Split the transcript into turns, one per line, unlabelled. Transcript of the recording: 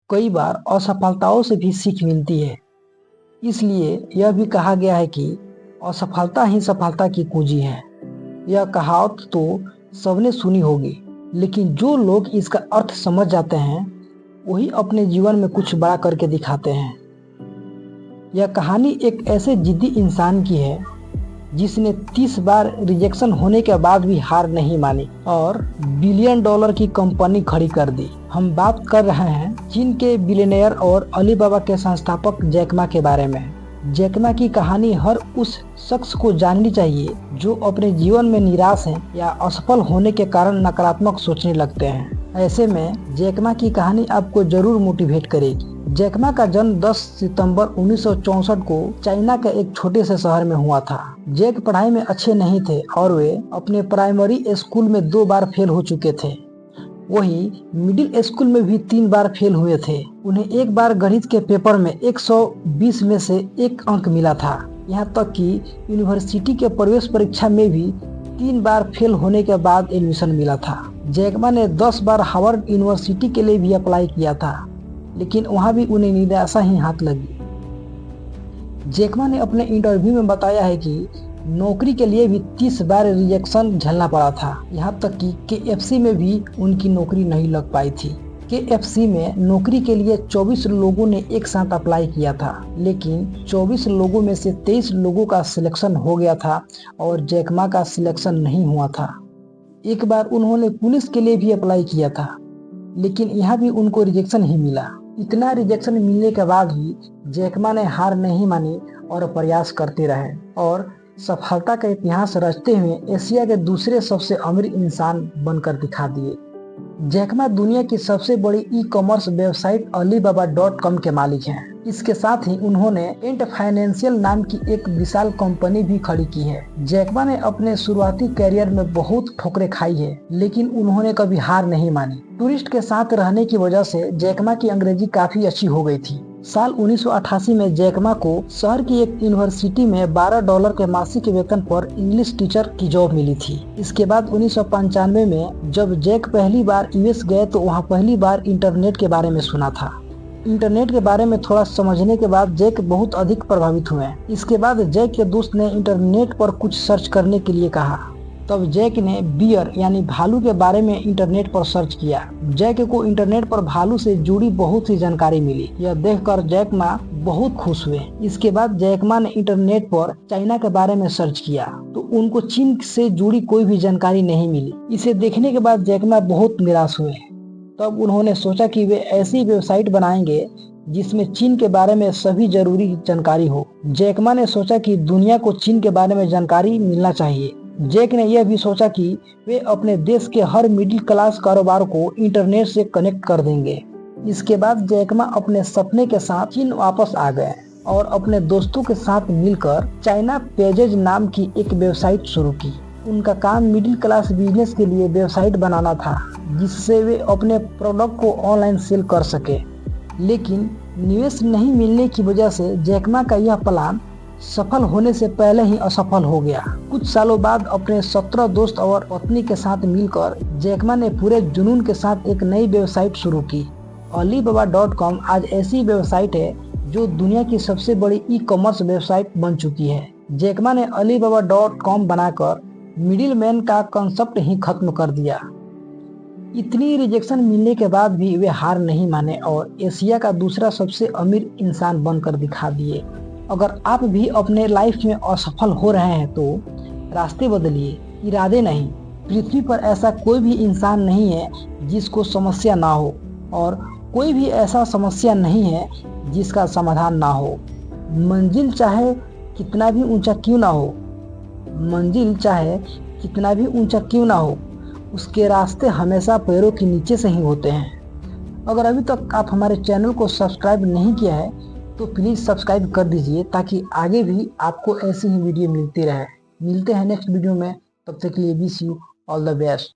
कई बार असफलताओं से भी सीख मिलती है। इसलिए यह भी कहा गया है कि असफलता ही सफलता की कुंजी है। यह कहावत तो सबने सुनी होगी, लेकिन जो लोग इसका अर्थ समझ जाते हैं वही अपने जीवन में कुछ बड़ा करके दिखाते हैं। यह कहानी एक ऐसे जिद्दी इंसान की है जिसने 30 बार रिजेक्शन होने के बाद भी हार नहीं मानी और बिलियन डॉलर की कंपनी खड़ी कर दी। हम बात कर रहे हैं चीन के बिलियनियर और अलीबाबा के संस्थापक जैक मा के बारे में। जैक मा की कहानी हर उस शख्स को जाननी चाहिए जो अपने जीवन में निराश हैं या असफल होने के कारण नकारात्मक सोचने लगते हैं। ऐसे में जैक मा की कहानी आपको जरूर मोटिवेट करेगी। जैक मा का जन्म 10 सितंबर 1964 को चाइना के एक छोटे से शहर में हुआ था। जैक पढ़ाई में अच्छे नहीं थे और वे अपने प्राइमरी स्कूल में 2 बार फेल हो चुके थे। वही मिडिल स्कूल में भी 3 बार फेल हुए थे। उन्हें एक बार गणित के पेपर में 120 में से 1 अंक मिला था। यहाँ तक कि यूनिवर्सिटी के प्रवेश परीक्षा में भी 3 बार फेल होने के बाद एडमिशन मिला था। जैक मा ने 10 बार हार्वर्ड यूनिवर्सिटी के लिए भी अप्लाई किया था, लेकिन वहां भी उन्हें निराशा ही हाथ लगी। जैक मा ने अपने इंटरव्यू में बताया है कि नौकरी के लिए भी 30 बार रिजेक्शन झेलना पड़ा था। यहाँ तक कि KFC में भी उनकी नौकरी नहीं लग पाई थी। KFC में नौकरी के लिए 24 लोगों ने एक साथ अप्लाई किया था, लेकिन 24 लोगों में से 23 लोगों का सिलेक्शन हो गया था और जैक मा का सिलेक्शन नहीं हुआ था। एक बार उन्होंने पुलिस के लिए भी अप्लाई किया था, लेकिन यहाँ भी उनको रिजेक्शन ही मिला। इतना रिजेक्शन मिलने के बाद भी जैक मा ने हार नहीं मानी और प्रयास करते रहे और सफलता का इतिहास रचते हुए एशिया के दूसरे सबसे अमीर इंसान बनकर दिखा दिए। जैक मा दुनिया की सबसे बड़ी ई-कॉमर्स वेबसाइट alibaba.com के मालिक हैं। इसके साथ ही उन्होंने एंट फाइनेंशियल नाम की एक विशाल कंपनी भी खड़ी की है। जैक मा ने अपने शुरुआती करियर में बहुत ठोकरें खाई है, लेकिन उन्होंने कभी हार नहीं मानी। टूरिस्ट के साथ रहने की वजह से जैक मा की अंग्रेजी काफी अच्छी हो गई थी। साल 1988 में जैक मा को शहर की एक यूनिवर्सिटी में $12 के मासिक वेतन पर इंग्लिश टीचर की जॉब मिली थी। इसके बाद 1995 में जब जैक पहली बार US गए तो वहाँ पहली बार इंटरनेट के बारे में सुना था। इंटरनेट के बारे में थोड़ा समझने के बाद जैक बहुत अधिक प्रभावित हुए। इसके बाद जैक के दोस्त ने इंटरनेट पर कुछ सर्च करने के लिए कहा। तब जैक ने बियर यानी भालू के बारे में इंटरनेट पर सर्च किया। जैक को इंटरनेट पर भालू से जुड़ी बहुत सी जानकारी मिली। यह देखकर जैक मा बहुत खुश हुए। इसके बाद जैक मा ने इंटरनेट पर चाइना के बारे में सर्च किया तो उनको चीन से जुड़ी कोई भी जानकारी नहीं मिली। इसे देखने के बाद जैक मा बहुत निराश हुए। तब उन्होंने सोचा कि वे ऐसी वेबसाइट बनाएंगे जिसमें चीन के बारे में सभी जरूरी जानकारी हो। जैक मा ने सोचा कि दुनिया को चीन के बारे में जानकारी मिलना चाहिए। जैक ने यह भी सोचा कि वे अपने देश के हर मिडिल क्लास कारोबार को इंटरनेट से कनेक्ट कर देंगे। इसके बाद जैक मा अपने सपने के साथ चीन वापस आ गए और अपने दोस्तों के साथ मिलकर चाइना पेजेज नाम की एक वेबसाइट शुरू की। उनका काम मिडिल क्लास बिजनेस के लिए वेबसाइट बनाना था, जिससे वे अपने प्रोडक्ट को ऑनलाइन सेल कर सके। लेकिन निवेश नहीं मिलने की वजह से जैक मा का यह प्लान सफल होने से पहले ही असफल हो गया। कुछ सालों बाद अपने 17 दोस्त और पत्नी के साथ मिलकर जैक मा ने पूरे जुनून के साथ एक नई वेबसाइट शुरू की। alibaba.com आज ऐसी वेबसाइट है जो दुनिया की सबसे बड़ी ई-कॉमर्स वेबसाइट बन चुकी है। जैक मा ने alibaba.com बनाकर मिडिल मैन का कंसेप्ट ही खत्म कर दिया। इतनी रिजेक्शन मिलने के बाद भी वे हार नहीं माने और एशिया का दूसरा सबसे अमीर इंसान बनकर दिखा दिए। अगर आप भी अपने लाइफ में असफल हो रहे हैं तो रास्ते बदलिए, इरादे नहीं। पृथ्वी पर ऐसा कोई भी इंसान नहीं है जिसको समस्या ना हो और कोई भी ऐसा समस्या नहीं है जिसका समाधान ना हो। मंजिल चाहे कितना भी ऊंचा क्यों ना हो, मंजिल चाहे कितना भी ऊंचा क्यों ना हो, उसके रास्ते हमेशा पैरों के नीचे से ही होते हैं। अगर अभी तक आप हमारे चैनल को सब्सक्राइब नहीं किया है तो प्लीज़ सब्सक्राइब कर दीजिए ताकि आगे भी आपको ऐसी ही वीडियो मिलती रहे। मिलते हैं नेक्स्ट वीडियो में, तब तक के लिए wish you all the best.